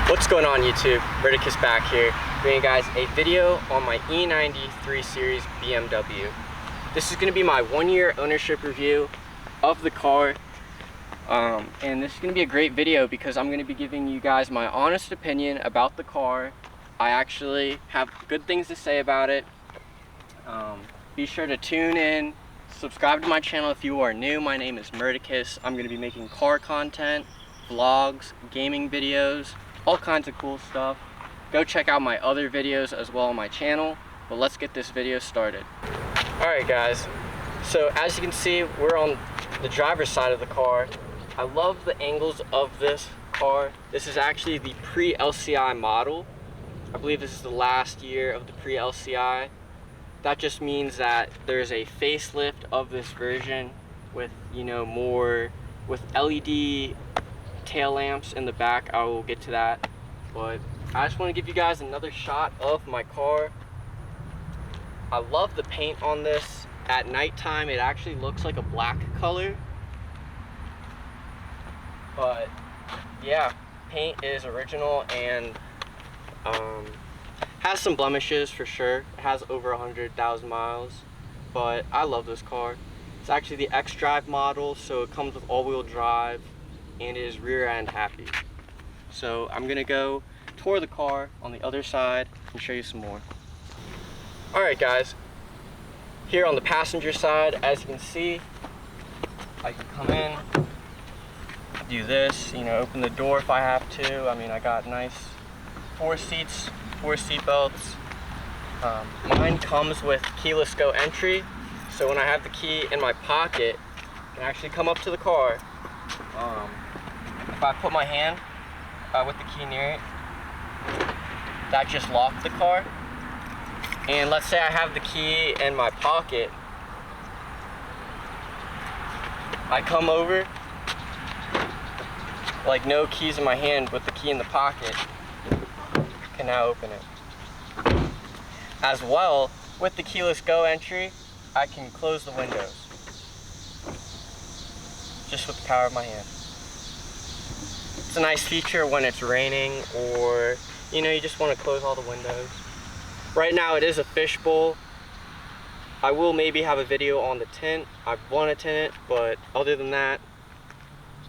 What's going on YouTube? Verticus back here, bringing you guys a video on my E90 3 Series BMW. This is going to be my 1-year ownership review of the car. And this is going to be a great video because I'm going to be giving you guys my honest opinion about the car. I actually have good things to say about it. Be sure to tune in, subscribe to my channel if you are new. My name is Verticus. I'm going to be making car content, vlogs, gaming videos, all kinds of cool stuff. Go check out my other videos as well on my channel, but let's get this video started. Alright guys, so as you can see, we're on the driver's side of the car. I love the angles of this car. This is actually the pre-LCI model. I believe this is the last year of the pre-LCI. That just means that there's a facelift of this version with, you know, more with LED tail lamps in the back. I will get to that, but I just want to give you guys another shot of my car. I love the paint on this. At nighttime it actually looks like a black color, but yeah, paint is original and has some blemishes for sure. It has over 100,000 miles, but I love this car. It's actually the X-Drive model, so it comes with all-wheel drive and it is rear end happy. So I'm gonna go tour the car on the other side and show you some more. Alright guys, here on the passenger side, as you can see, I can come in, do this, you know, open the door if I have to. I mean, I got nice 4 seats, 4 seat belts. Mine comes with keyless go entry, so when I have the key in my pocket, I can actually come up to the car. If I put my hand with the key near it, that just locked the car. And let's say I have the key in my pocket, I come over, like no keys in my hand with the key in the pocket, can now open it. As well, with the keyless go entry, I can close the windows just with the power of my hand. It's a nice feature when it's raining or, you know, you just want to close all the windows. Right now it is a fishbowl. I will maybe have a video on the tint. I want to tint it, but other than that,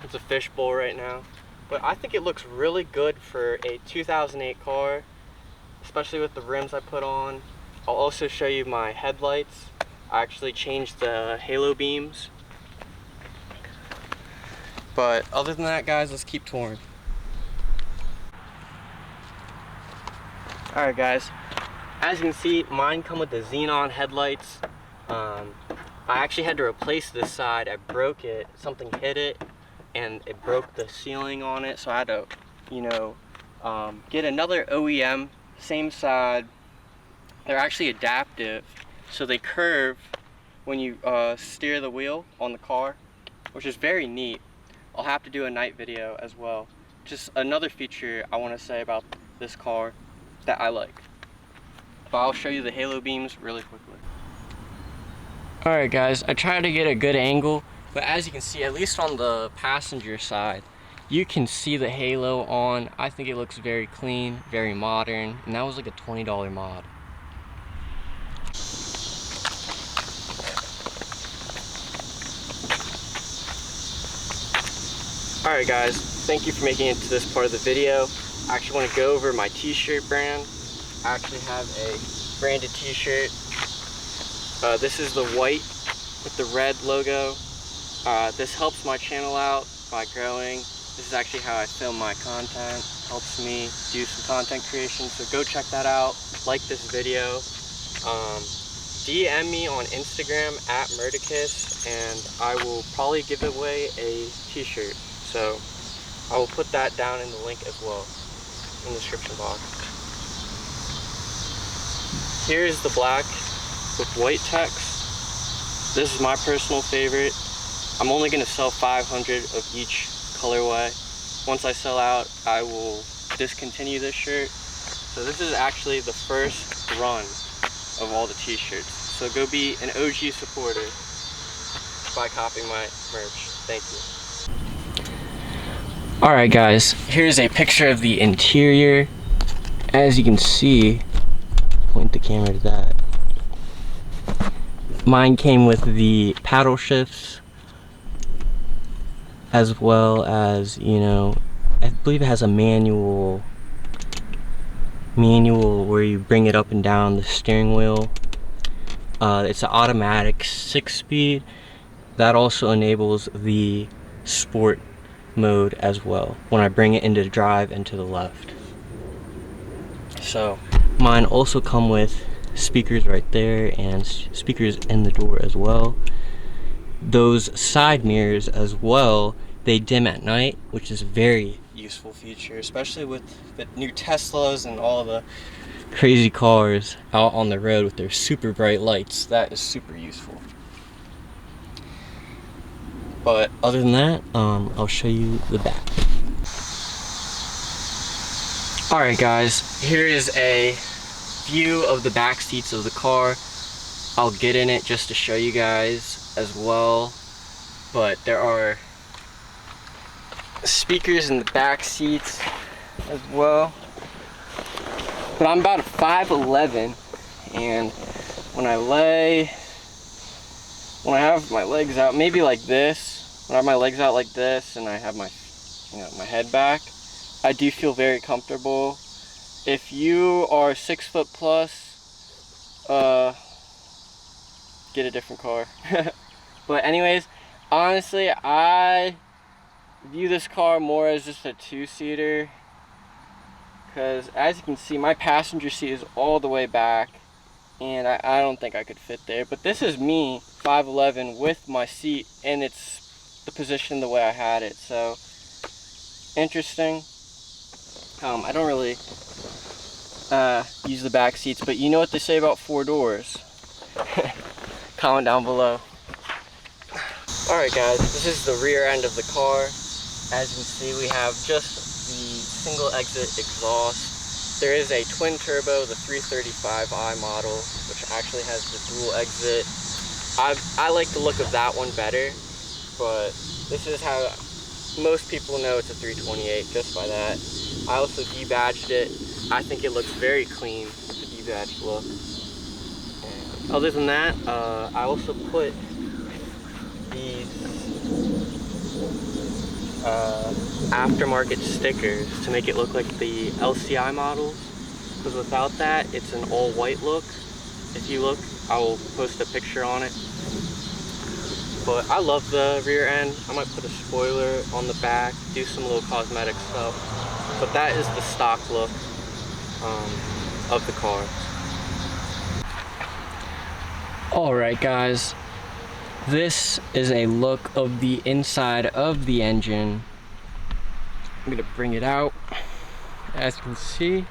it's a fishbowl right now. But I think it looks really good for a 2008 car, especially with the rims I put on. I'll also show you my headlights. I actually changed the halo beams. But other than that guys, let's keep touring. Alright guys, as you can see, mine come with the Xenon headlights. I actually had to replace this side. I broke it, something hit it, and it broke the ceiling on it, so I had to, you know, get another OEM, same side. They're actually adaptive, so they curve when you steer the wheel on the car, which is very neat. I'll have to do a night video as well. Just another feature I want to say about this car that I like. But I'll show you the halo beams really quickly. Alright guys, I tried to get a good angle, but as you can see, at least on the passenger side, you can see the halo on. I think it looks very clean, very modern, and that was like a $20 mod. Alright guys, thank you for making it to this part of the video. I actually want to go over my t-shirt brand. I actually have a branded t-shirt. This is the white with the red logo. This helps my channel out by growing. This is actually how I film my content. Helps me do some content creation, so go check that out. Like this video. DM me on Instagram at Verticus and I will probably give away a t-shirt. So I will put that down in the link as well in the description box. Here's the black with white text. This is my personal favorite. I'm only going to sell 500 of each colorway. Once I sell out, I will discontinue this shirt. So this is actually the first run of all the t-shirts. So go be an OG supporter by copying my merch. Thank you. Alright guys, here's a picture of the interior. As you can see, point the camera to that. Mine came with the paddle shifts, as well as, you know, I believe it has a manual where you bring it up and down the steering wheel. It's an automatic 6-speed. That also enables the sport mode as well when I bring it into drive and to the left. So mine also come with speakers right there and speakers in the door as well. Those side mirrors as well, they dim at night, which is a very useful feature, especially with the new Teslas and all the crazy cars out on the road with their super bright lights. That is super useful. But other than that, I'll show you the back. Alright guys, here is a view of the back seats of the car. I'll get in it just to show you guys as well. But there are speakers in the back seats as well. But I'm about a 5'11", and when I have my legs out, maybe like this, when I have my legs out like this and I have my, my head back, I do feel very comfortable. If you are 6 foot plus, get a different car. But anyways, honestly, I view this car more as just a 2-seater, because as you can see, my passenger seat is all the way back, and I don't think I could fit there. But this is me, 5'11", with my seat, and it's the position the way I had it. So interesting. I don't really use the back seats, but you know what they say about 4 doors. Comment down below. Alright guys, this is the rear end of the car. As you can see, we have just the single exit exhaust. There is a twin turbo, the 335i model, which actually has the dual exit. I like the look of that one better, but this is how most people know it's a 328 just by that. I also debadged it. I think it looks very clean with the debadged look. And other than that, I also put these aftermarket stickers to make it look like the LCI models, because without that, it's an all white look. If you look, I will post a picture on it. But I love the rear end. I might put a spoiler on the back, do some little cosmetic stuff. But that is the stock look of the car. Alright guys, this is a look of the inside of the engine. I'm gonna bring it out. As you can see,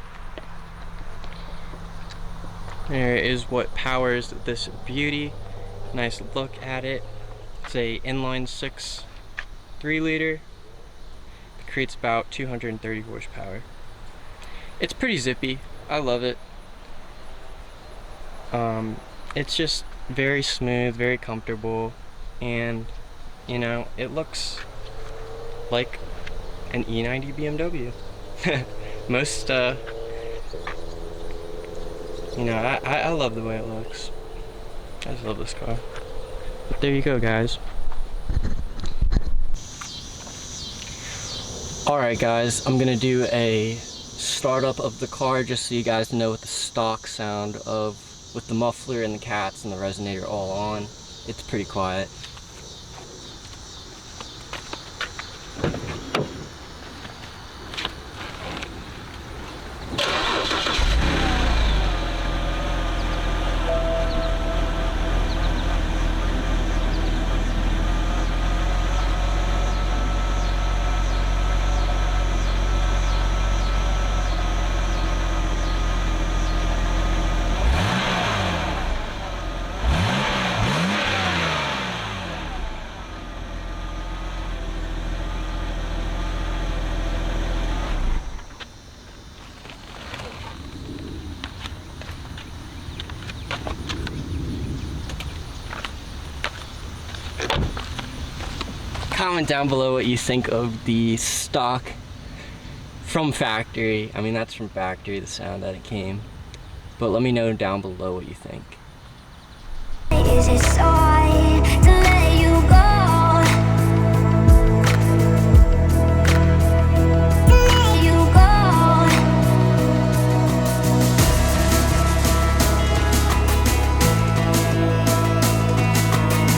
there is what powers this beauty. Nice look at it. It's a inline 6 3-liter. It creates about 230 horsepower. It's pretty zippy. I love it. It's just very smooth, very comfortable, and it looks like an E90 BMW. Most I love the way it looks. I just love this car. But there you go, guys. Alright guys, I'm gonna do a startup of the car just so you guys know what the stock sound of, with the muffler and the cats and the resonator all on. It's pretty quiet. comment down below what you think of the stock from factory. I mean, that's from factory, the sound that it came. But let me know down below what you think. Is it so